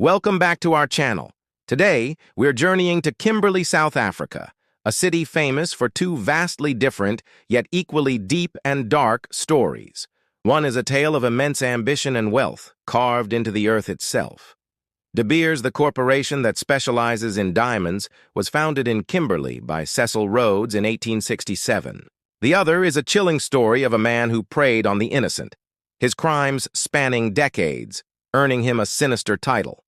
Welcome back to our channel. Today, we're journeying to Kimberley, South Africa, a city famous for two vastly different, yet equally deep and dark stories. One is a tale of immense ambition and wealth, carved into the earth itself. De Beers, the corporation that specializes in diamonds, was founded in Kimberley by Cecil Rhodes in 1867. The other is a chilling story of a man who preyed on the innocent, his crimes spanning decades, earning him a sinister title.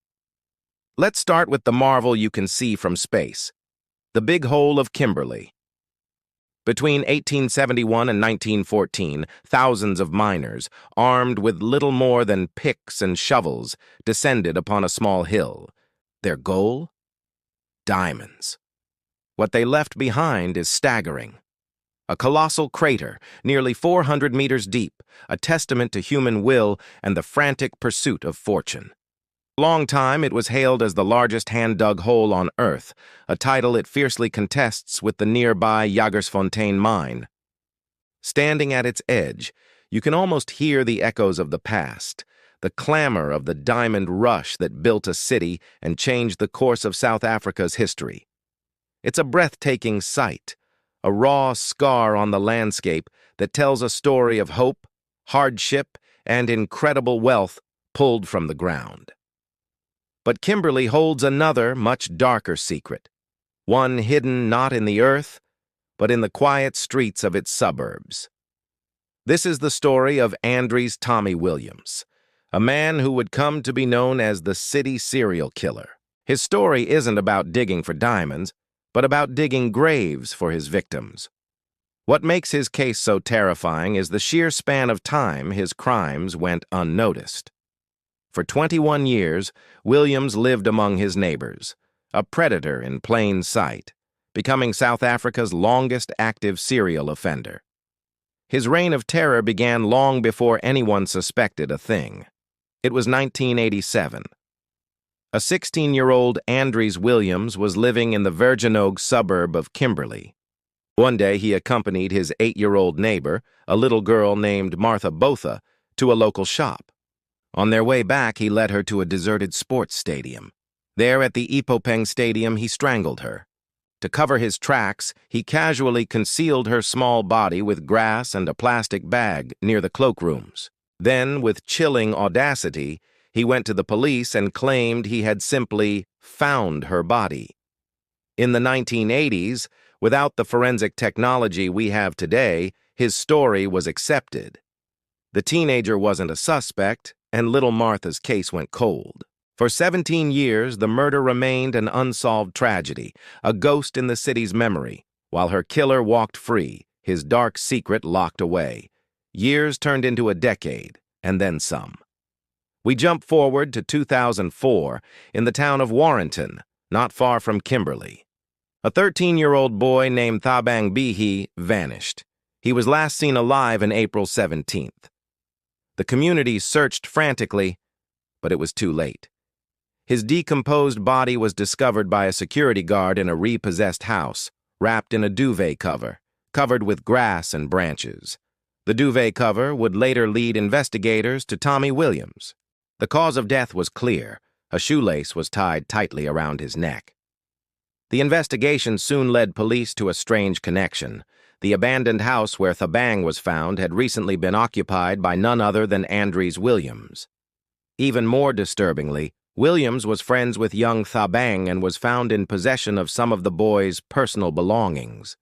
Let's start with the marvel you can see from space, the Big Hole of Kimberley. Between 1871 and 1914, thousands of miners, armed with little more than picks and shovels, descended upon a small hill. Their goal? Diamonds. What they left behind is staggering. A colossal crater, nearly 400 meters deep, a testament to human will and the frantic pursuit of fortune. For a long time, it was hailed as the largest hand-dug hole on Earth, a title it fiercely contests with the nearby Jagersfontein mine. Standing at its edge, you can almost hear the echoes of the past, the clamor of the diamond rush that built a city and changed the course of South Africa's history. It's a breathtaking sight, a raw scar on the landscape that tells a story of hope, hardship, and incredible wealth pulled from the ground. But Kimberley holds another, much darker secret, one hidden not in the earth, but in the quiet streets of its suburbs. This is the story of Andries Tommy Williams, a man who would come to be known as the city serial killer. His story isn't about digging for diamonds, but about digging graves for his victims. What makes his case so terrifying is the sheer span of time his crimes went unnoticed. For 21 years, Williams lived among his neighbors, a predator in plain sight, becoming South Africa's longest active serial offender. His reign of terror began long before anyone suspected a thing. It was 1987. A 16-year-old Andries Williams was living in the Vergenoeg suburb of Kimberley. One day he accompanied his 8-year-old neighbor, a little girl named Martha Botha, to a local shop. On their way back, he led her to a deserted sports stadium. There at the Ipopeng Stadium, he strangled her. To cover his tracks, he casually concealed her small body with grass and a plastic bag near the cloakrooms. Then, with chilling audacity, he went to the police and claimed he had simply found her body. In the 1980s, without the forensic technology we have today, his story was accepted. The teenager wasn't a suspect, and little Martha's case went cold. For 17 years, the murder remained an unsolved tragedy, a ghost in the city's memory, while her killer walked free, his dark secret locked away. Years turned into a decade, and then some. We jump forward to 2004 in the town of Warrenton, not far from Kimberley. A 13-year-old boy named Thabang Bihi vanished. He was last seen alive on April 17th. The community searched frantically, but it was too late. His decomposed body was discovered by a security guard in a repossessed house, wrapped in a duvet cover, covered with grass and branches. The duvet cover would later lead investigators to Tommy Williams. The cause of death was clear. A shoelace was tied tightly around his neck. The investigation soon led police to a strange connection. The abandoned house where Thabang was found had recently been occupied by none other than Andries Williams. Even more disturbingly, Williams was friends with young Thabang and was found in possession of some of the boy's personal belongings.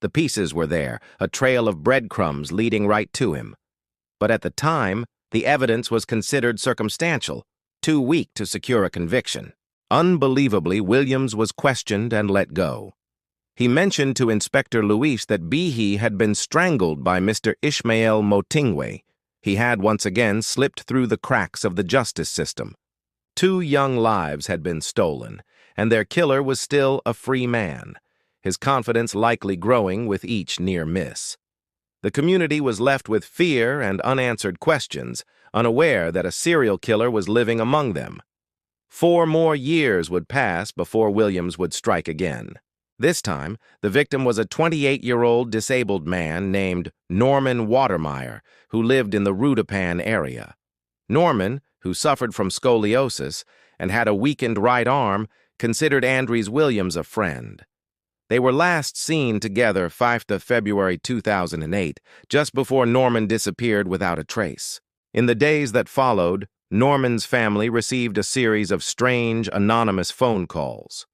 The pieces were there, a trail of breadcrumbs leading right to him. But at the time, the evidence was considered circumstantial, too weak to secure a conviction. Unbelievably, Williams was questioned and let go. He mentioned to Inspector Luis that Bihi had been strangled by Mr. Ishmael Motingwe. He had once again slipped through the cracks of the justice system. 2 young lives had been stolen, and their killer was still a free man, his confidence likely growing with each near miss. The community was left with fear and unanswered questions, unaware that a serial killer was living among them. 4 more years would pass before Williams would strike again. This time, the victim was a 28-year-old disabled man named Norman Watermeyer, who lived in the Rudepan area. Norman, who suffered from scoliosis, and had a weakened right arm, considered Andries Williams a friend. They were last seen together 5 February 2008, just before Norman disappeared without a trace. In the days that followed, Norman's family received a series of strange, anonymous phone calls.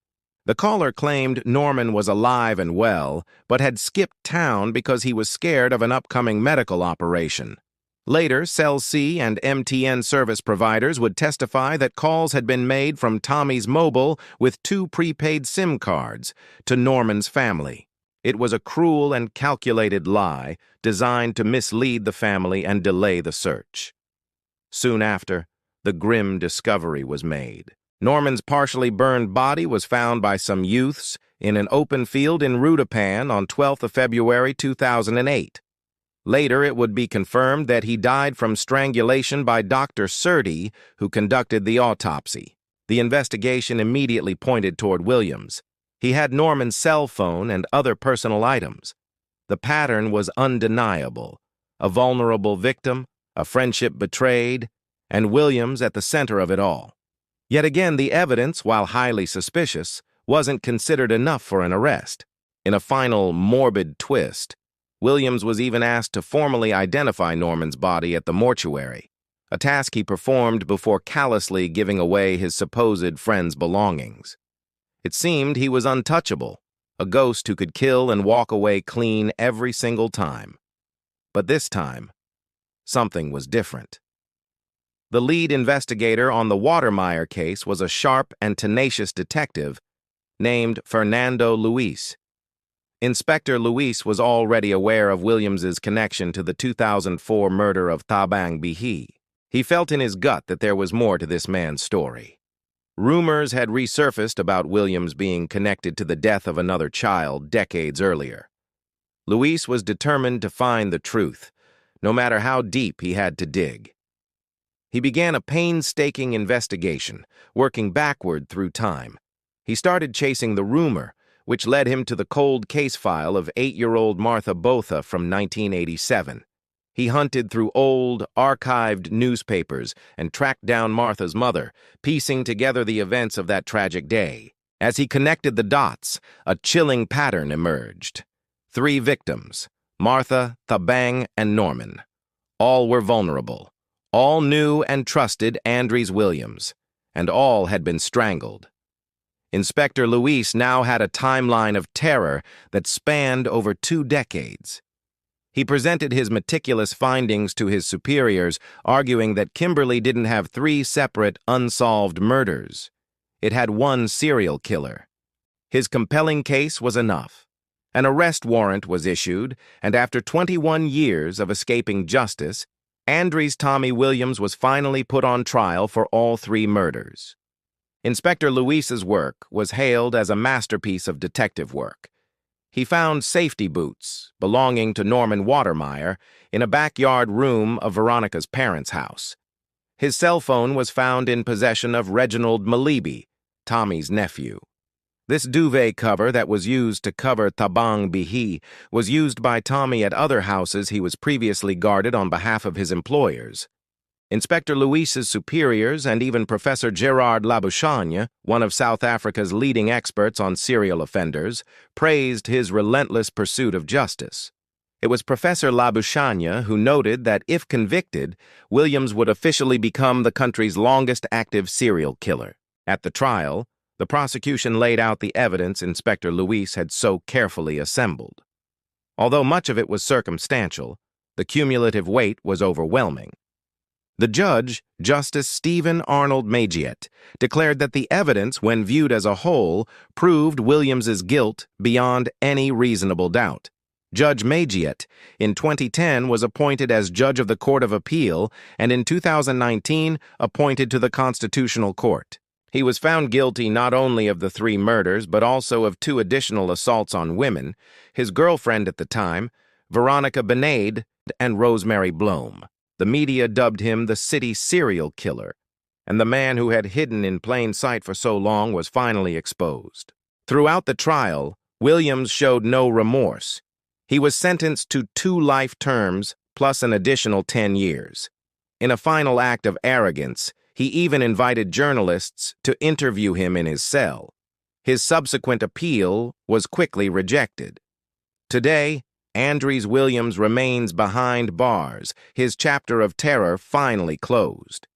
The caller claimed Norman was alive and well, but had skipped town because he was scared of an upcoming medical operation. Later, Cell C and MTN service providers would testify that calls had been made from Tommy's mobile with 2 prepaid SIM cards to Norman's family. It was a cruel and calculated lie designed to mislead the family and delay the search. Soon after, the grim discovery was made. Norman's partially burned body was found by some youths in an open field in Rudapan on 12 February 2008. Later, it would be confirmed that he died from strangulation by Dr. Surdy, who conducted the autopsy. The investigation immediately pointed toward Williams. He had Norman's cell phone and other personal items. The pattern was undeniable. A vulnerable victim, a friendship betrayed, and Williams at the center of it all. Yet again, the evidence, while highly suspicious, wasn't considered enough for an arrest. In a final, morbid twist, Williams was even asked to formally identify Norman's body at the mortuary, a task he performed before callously giving away his supposed friend's belongings. It seemed he was untouchable, a ghost who could kill and walk away clean every single time. But this time, something was different. The lead investigator on the Watermeyer case was a sharp and tenacious detective named Fernando Luis. Inspector Luis was already aware of Williams's connection to the 2004 murder of Tabang Bihi. He felt in his gut that there was more to this man's story. Rumors had resurfaced about Williams being connected to the death of another child decades earlier. Luis was determined to find the truth, no matter how deep he had to dig. He began a painstaking investigation, working backward through time. He started chasing the rumor, which led him to the cold case file of 8-year-old Martha Botha from 1987. He hunted through old, archived newspapers and tracked down Martha's mother, piecing together the events of that tragic day. As he connected the dots, a chilling pattern emerged. 3 victims, Martha, Tabang, and Norman. All were vulnerable. All knew and trusted Andries Williams, and all had been strangled. Inspector Luis now had a timeline of terror that spanned over 2 decades. He presented his meticulous findings to his superiors, arguing that Kimberley didn't have 3 separate, unsolved murders. It had 1 serial killer. His compelling case was enough. An arrest warrant was issued, and after 21 years of escaping justice, Andries Tommy Williams was finally put on trial for all 3 murders. Inspector Luis's work was hailed as a masterpiece of detective work. He found safety boots belonging to Norman Watermeyer in a backyard room of Veronica's parents' house. His cell phone was found in possession of Reginald Malibi, Tommy's nephew. This duvet cover that was used to cover Tabang Bihi was used by Tommy at other houses he was previously guarded on behalf of his employers. Inspector Luis's superiors and even Professor Gerard Labuschagne, one of South Africa's leading experts on serial offenders, praised his relentless pursuit of justice. It was Professor Labuschagne who noted that if convicted, Williams would officially become the country's longest active serial killer. At the trial, the prosecution laid out the evidence Inspector Luis had so carefully assembled. Although much of it was circumstantial, the cumulative weight was overwhelming. The judge, Justice Stephen Arnold Magiet, declared that the evidence, when viewed as a whole, proved Williams's guilt beyond any reasonable doubt. Judge Magiet, in 2010, was appointed as Judge of the Court of Appeal and in 2019 appointed to the Constitutional Court. He was found guilty not only of the 3 murders but also of 2 additional assaults on women, his girlfriend at the time, Veronica Benaid, and Rosemary Blome. The media dubbed him the city serial killer, and the man who had hidden in plain sight for so long was finally exposed. Throughout the trial, Williams showed no remorse. He was sentenced to 2 life terms plus an additional 10 years. In a final act of arrogance, He even invited journalists to interview him in his cell. His subsequent appeal was quickly rejected. Today, Andries Williams remains behind bars, his chapter of terror finally closed.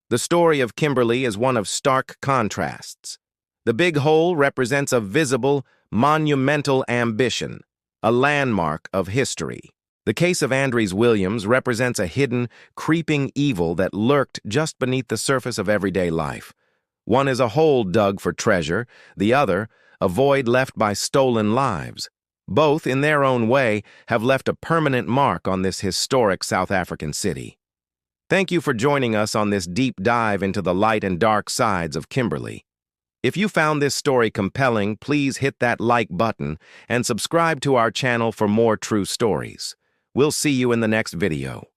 The story of Kimberley is one of stark contrasts. The Big Hole represents a visible, monumental ambition, a landmark of history. The case of Andries Williams represents a hidden, creeping evil that lurked just beneath the surface of everyday life. One is a hole dug for treasure, the other, a void left by stolen lives. Both, in their own way, have left a permanent mark on this historic South African city. Thank you for joining us on this deep dive into the light and dark sides of Kimberley. If you found this story compelling, please hit that like button and subscribe to our channel for more true stories. We'll see you in the next video.